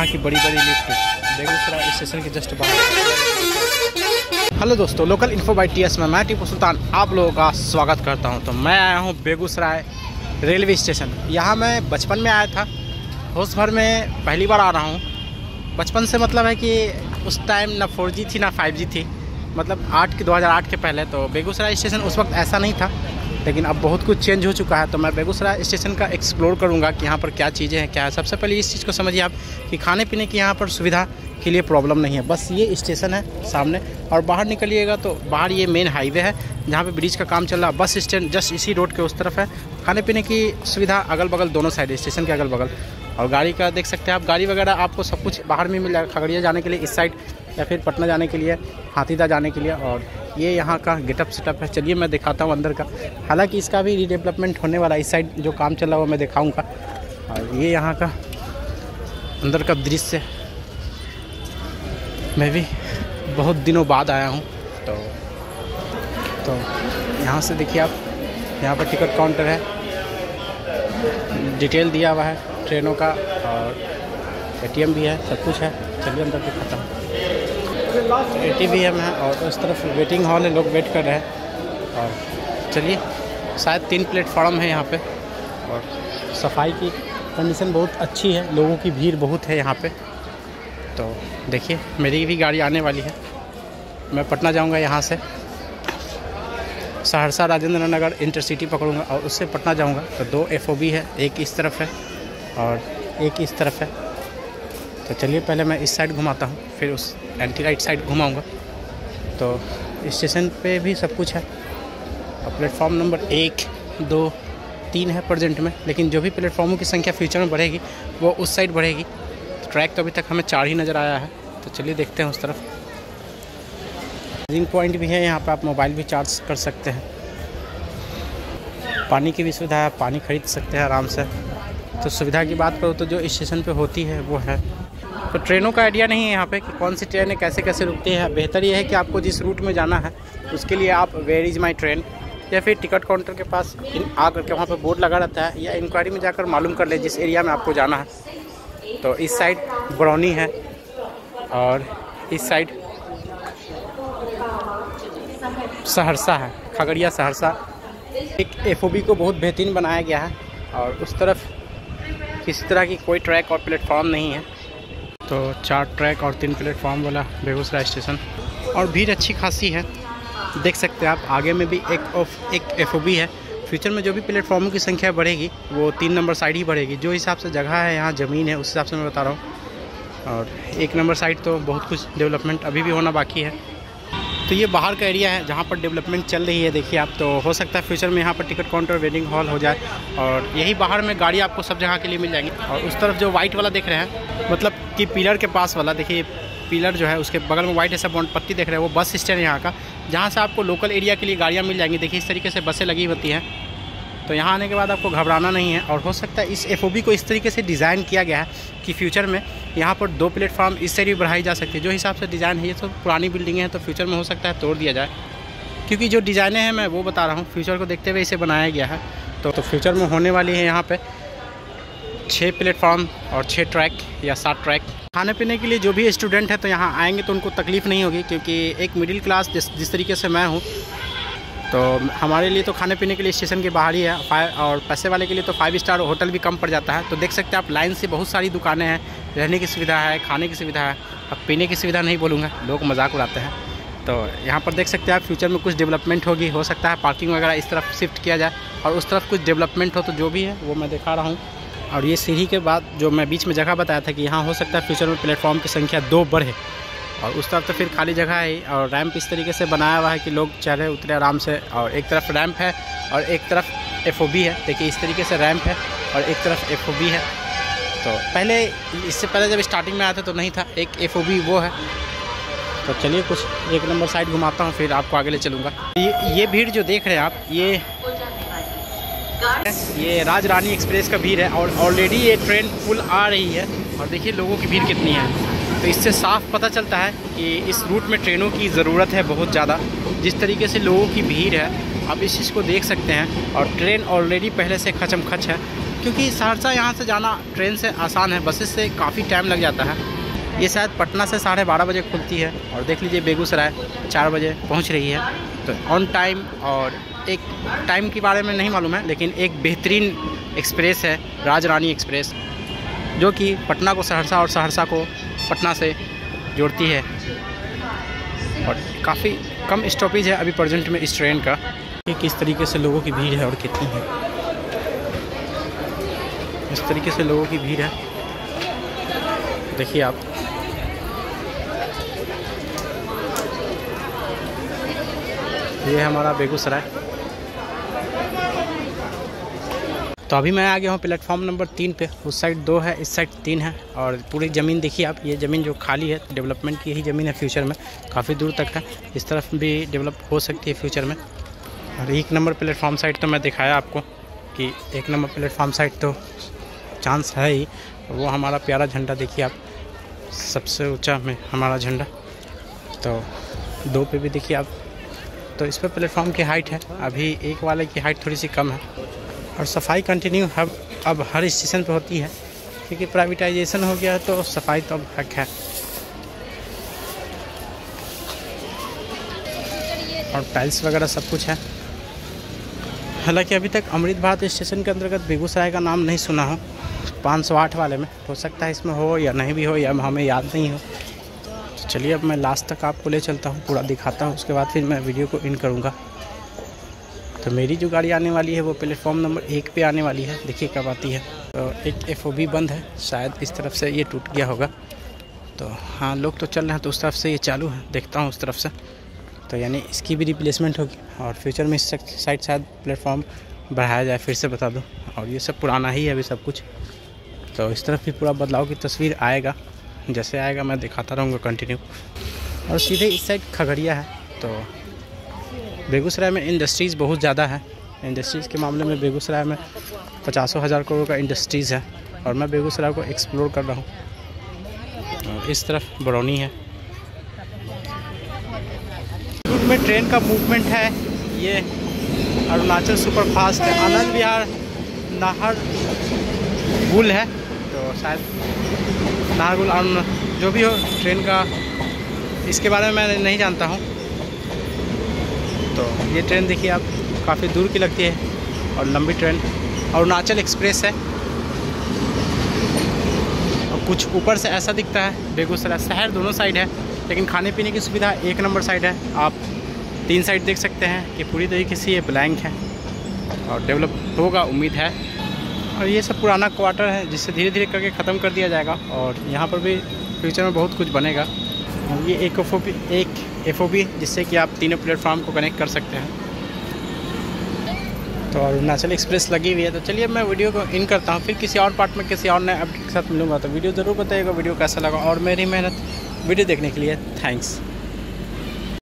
यहाँ की बड़ी बड़ी लिफ्ट बेगूसराय स्टेशन के जस्ट बाहर। हेलो दोस्तों, लोकल इन्फो बाय टीएस में मैं टीपू सुल्तान आप लोगों का स्वागत करता हूँ। तो मैं आया हूँ बेगूसराय रेलवे स्टेशन। यहाँ मैं बचपन में आया था, होश भर में पहली बार आ रहा हूँ। बचपन से मतलब है कि उस टाइम ना 4G थी ना 5G थी, मतलब 2008 के पहले। तो बेगूसराय स्टेशन उस वक्त ऐसा नहीं था, लेकिन अब बहुत कुछ चेंज हो चुका है। तो मैं बेगूसराय स्टेशन का एक्सप्लोर करूंगा कि यहाँ पर क्या चीज़ें हैं, क्या है। सबसे पहले इस चीज़ को समझिए आप कि खाने पीने की यहाँ पर सुविधा के लिए प्रॉब्लम नहीं है। बस ये स्टेशन है सामने, और बाहर निकलिएगा तो बाहर ये मेन हाईवे है जहाँ पे ब्रिज का काम चल रहा है। बस स्टैंड जस्ट इसी रोड के उस तरफ है। खाने पीने की सुविधा अगल बगल दोनों साइड स्टेशन के अगल बगल। और गाड़ी का देख सकते हैं आप, गाड़ी वगैरह आपको सब कुछ बाहर में मिल जाएगा। खगड़िया जाने के लिए इस साइड, या फिर पटना जाने के लिए हाथीदा जाने के लिए। और ये यहाँ का गेटअप सेटअप है। चलिए मैं दिखाता हूँ अंदर का। हालांकि इसका भी रीडेवलपमेंट होने वाला है, इस साइड जो काम चल रहा है वो मैं दिखाऊँगा। और ये यहाँ का अंदर का दृश्य, मैं भी बहुत दिनों बाद आया हूँ। तो यहाँ से देखिए आप, यहाँ पर टिकट काउंटर है, डिटेल दिया हुआ है ट्रेनों का, और ATM भी है, सब कुछ है। चलिए अंदर दिखाता हूँ। ATM है और उस तरफ वेटिंग हॉल है, लोग वेट कर रहे हैं। और चलिए, शायद 3 प्लेटफॉर्म है यहाँ पे, और सफाई की कंडीशन बहुत अच्छी है, लोगों की भीड़ बहुत है यहाँ पे। तो देखिए, मेरी भी गाड़ी आने वाली है। मैं पटना जाऊँगा, यहाँ से सहरसा राजेंद्र नगर इंटरसिटी पकड़ूँगा और उससे पटना जाऊँगा। तो 2 FOB है, एक इस तरफ है और एक इस तरफ है। तो चलिए पहले मैं इस साइड घुमाता हूँ, फिर उस एंटी राइट साइड घुमाऊँगा। तो स्टेशन पे भी सब कुछ है। और प्लेटफॉर्म नंबर 1, 2, 3 है प्रेजेंट में, लेकिन जो भी प्लेटफॉर्मों की संख्या फ्यूचर में बढ़ेगी वो उस साइड बढ़ेगी। तो ट्रैक तो अभी तक हमें 4 ही नज़र आया है। तो चलिए देखते हैं उस तरफ। चार्जिंग पॉइंट भी है यहाँ पर, आप मोबाइल भी चार्ज कर सकते हैं। पानी की भी सुविधा है, पानी खरीद सकते हैं आराम से। तो सुविधा की बात करूँ तो जो स्टेशन पे होती है वो है। तो ट्रेनों का आइडिया नहीं है यहाँ पे कि कौन सी ट्रेनें कैसे कैसे रुकती है। बेहतर ये है कि आपको जिस रूट में जाना है उसके लिए आप वेयर इज़ माई ट्रेन, या फिर टिकट काउंटर के पास आकर के वहाँ पे बोर्ड लगा रहता है, या इंक्वायरी में जाकर मालूम कर ले जिस एरिया में आपको जाना है। तो इस साइड बरौनी है और इस साइड सहरसा है, खगड़िया सहरसा। एक FOB को बहुत बेहतरीन बनाया गया है, और उस तरफ किसी तरह की कोई ट्रैक और प्लेटफॉर्म नहीं है। तो 4 ट्रैक और 3 प्लेटफॉर्म वाला बेगूसराय स्टेशन, और भीड़ अच्छी खासी है। देख सकते हैं आप, आगे में भी एक FOB है। फ्यूचर में जो भी प्लेटफॉर्मों की संख्या बढ़ेगी वो 3 नंबर साइड ही बढ़ेगी। जो हिसाब से जगह है यहाँ, ज़मीन है, उस हिसाब से मैं बता रहा हूँ। और 1 नंबर साइड तो बहुत कुछ डेवलपमेंट अभी भी होना बाकी है। तो ये बाहर का एरिया है जहाँ पर डेवलपमेंट चल रही है, देखिए आप। तो हो सकता है फ्यूचर में यहाँ पर टिकट काउंटर, वेटिंग हॉल हो जाए, और यही बाहर में गाड़ी आपको सब जगह के लिए मिल जाएंगी। और उस तरफ जो वाइट वाला देख रहे हैं, मतलब कि पिलर के पास वाला, देखिए पिलर जो है उसके बगल में वाइट ऐसा बॉन्ड पट्टी देख रहे हैं, वो बस स्टैंड है यहाँ का, जहाँ से आपको लोकल एरिया के लिए गाड़ियाँ मिल जाएंगी। देखिए इस तरीके से बसें लगी होती हैं। तो यहाँ आने के बाद आपको घबराना नहीं है। और हो सकता है इस FOB को इस तरीके से डिज़ाइन किया गया है कि फ्यूचर में यहाँ पर 2 प्लेटफॉर्म इस साइड भी बढ़ाई जा सकती है। जो हिसाब से डिज़ाइन है, ये तो पुरानी बिल्डिंगें हैं, तो फ्यूचर में हो सकता है तोड़ दिया जाए, क्योंकि जो डिज़ाइनें हैं मैं वो बता रहा हूँ, फ्यूचर को देखते हुए इसे बनाया गया है। तो फ्यूचर में होने वाली है यहाँ पर 6 प्लेटफॉर्म और 6 ट्रैक या 7 ट्रैक। खाने पीने के लिए जो भी स्टूडेंट है तो यहाँ आएंगे तो उनको तकलीफ़ नहीं होगी, क्योंकि एक मिडिल क्लास जिस तरीके से मैं हूँ, तो हमारे लिए तो खाने पीने के लिए स्टेशन के बाहर ही है। और पैसे वाले के लिए तो 5 स्टार होटल भी कम पड़ जाता है। तो देख सकते हैं आप, लाइन से बहुत सारी दुकानें हैं, रहने की सुविधा है, खाने की सुविधा है। अब पीने की सुविधा नहीं बोलूँगा, लोग मजाक उड़ाते हैं। तो यहाँ पर देख सकते हैं आप, फ्यूचर में कुछ डेवलपमेंट होगी। हो सकता है पार्किंग वगैरह इस तरफ शिफ्ट किया जाए, और उस तरफ कुछ डेवलपमेंट हो। तो जो भी है वो मैं दिखा रहा हूँ। और ये सीढ़ी के बाद जो मैं बीच में जगह बताया था कि यहाँ हो सकता है फ्यूचर में प्लेटफॉर्म की संख्या 2 बढ़े, और उस तरफ तो फिर खाली जगह है। और रैंप इस तरीके से बनाया हुआ है कि लोग चढ़े उतरे आराम से। और एक तरफ रैंप है और एक तरफ FOB है। देखिए इस तरीके से रैंप है और एक तरफ FOB है। तो पहले, इससे पहले जब स्टार्टिंग में आया था तो नहीं था, एक FOB वो है। तो चलिए कुछ 1 नंबर साइड घुमाता हूँ, फिर आपको आगे ले चलूँगा। ये भीड़ जो देख रहे हैं आप, ये राज रानी एक्सप्रेस का भीड़ है, और ऑलरेडी ये ट्रेन फुल आ रही है। और देखिए लोगों की भीड़ कितनी है। तो इससे साफ पता चलता है कि इस रूट में ट्रेनों की ज़रूरत है बहुत ज़्यादा। जिस तरीके से लोगों की भीड़ है, आप इस चीज़ को देख सकते हैं। और ट्रेन ऑलरेडी पहले से खचम खच है, क्योंकि सहरसा यहाँ से जाना ट्रेन से आसान है, बसेस से काफ़ी टाइम लग जाता है। ये शायद पटना से 12:30 बजे खुलती है और देख लीजिए बेगूसराय 4 बजे पहुँच रही है। तो ऑन टाइम, और एक टाइम के बारे में नहीं मालूम है, लेकिन एक बेहतरीन एक्सप्रेस है राजरानी एक्सप्रेस, जो कि पटना को सहरसा और सहरसा को पटना से जोड़ती है। और काफ़ी कम स्टॉपेज है अभी प्रेजेंट में इस ट्रेन का। कि किस तरीके से लोगों की भीड़ है और कितनी है, इस तरीके से लोगों की भीड़ है, देखिए आप। ये है हमारा बेगूसराय। तो अभी मैं आ गया हूँ प्लेटफॉर्म नंबर 3 पे। उस साइड 2 है, इस साइड 3 है। और पूरी ज़मीन देखिए आप, ये ज़मीन जो खाली है डेवलपमेंट की ही ज़मीन है फ्यूचर में, काफ़ी दूर तक है। इस तरफ भी डेवलप हो सकती है फ्यूचर में। और 1 नंबर प्लेटफॉर्म साइड तो मैं दिखाया आपको कि 1 नंबर प्लेटफॉर्म साइड तो चांस है ही। वो हमारा प्यारा झंडा देखिए आप, सबसे ऊंचा में हमारा झंडा। तो 2 पे भी देखिए आप। तो इस पर प्लेटफॉर्म की हाइट है, अभी 1 वाले की हाइट थोड़ी सी कम है। और सफाई कंटिन्यू अब हर स्टेशन पे होती है, क्योंकि प्राइवेटाइजेशन हो गया है तो सफाई तो अब हक है। और टाइल्स वगैरह सब कुछ है। हालांकि अभी तक अमृत भारत स्टेशन के अंतर्गत बेगूसराय का नाम नहीं सुना हो 508 वाले में। हो सकता है इसमें हो या नहीं भी हो, या हमें याद नहीं हो। तो चलिए अब मैं लास्ट तक आपको ले चलता हूँ, पूरा दिखाता हूँ, उसके बाद फिर मैं वीडियो को इन करूँगा। तो मेरी जो गाड़ी आने वाली है वो प्लेटफॉर्म नंबर 1 पे आने वाली है, देखिए कब आती है। तो एक FOB बंद है, शायद इस तरफ से ये टूट गया होगा। तो हाँ, लोग तो चल रहे हैं, तो उस तरफ से ये चालू है, देखता हूँ उस तरफ से। तो यानी इसकी भी रिप्लेसमेंट होगी और फ्यूचर में इस साइड शायद प्लेटफॉर्म बढ़ाया जाए, फिर से बता दूं। और ये सब पुराना ही है अभी सब कुछ। तो इस तरफ भी पूरा बदलाव की तस्वीर आएगा, जैसे आएगा मैं दिखाता रहूँगा कंटिन्यू। और सीधे इस साइड खगड़िया है। तो बेगूसराय में इंडस्ट्रीज़ बहुत ज़्यादा है। इंडस्ट्रीज़ के मामले में बेगूसराय में 50,000 करोड़ का इंडस्ट्रीज़ है, और मैं बेगूसराय को एक्सप्लोर कर रहा हूँ। और इस तरफ बरौनी है। में ट्रेन का मूवमेंट है, ये अरुणाचल सुपरफास्ट है, आनंद विहार नाहरगुल है। तो शायद नाहरगुल जो भी हो ट्रेन का, इसके बारे में मैं नहीं जानता हूँ। तो ये ट्रेन देखिए आप, काफ़ी दूर की लगती है और लंबी ट्रेन अरुणाचल एक्सप्रेस है। और कुछ ऊपर से ऐसा दिखता है, बेगूसराय शहर दोनों साइड है, लेकिन खाने पीने की सुविधा 1 नंबर साइड है। आप 3 साइड देख सकते हैं कि पूरी तरीके से ये ब्लैंक है और डेवलप होगा, उम्मीद है। और ये सब पुराना क्वार्टर है, जिससे धीरे धीरे करके ख़त्म कर दिया जाएगा। और यहाँ पर भी फ्यूचर में बहुत कुछ बनेगा। ये एक FOB जिससे कि आप तीनों प्लेटफॉर्म को कनेक्ट कर सकते हैं। तो अरुणाचल एक्सप्रेस लगी हुई है। तो चलिए मैं वीडियो को इन करता हूँ, फिर किसी और पार्ट में किसी और नए अपडेट के साथ मिलूँगा। तो वीडियो ज़रूर बताइएगा वीडियो कैसा लगा, और मेरी मेहनत वीडियो देखने के लिए थैंक्स।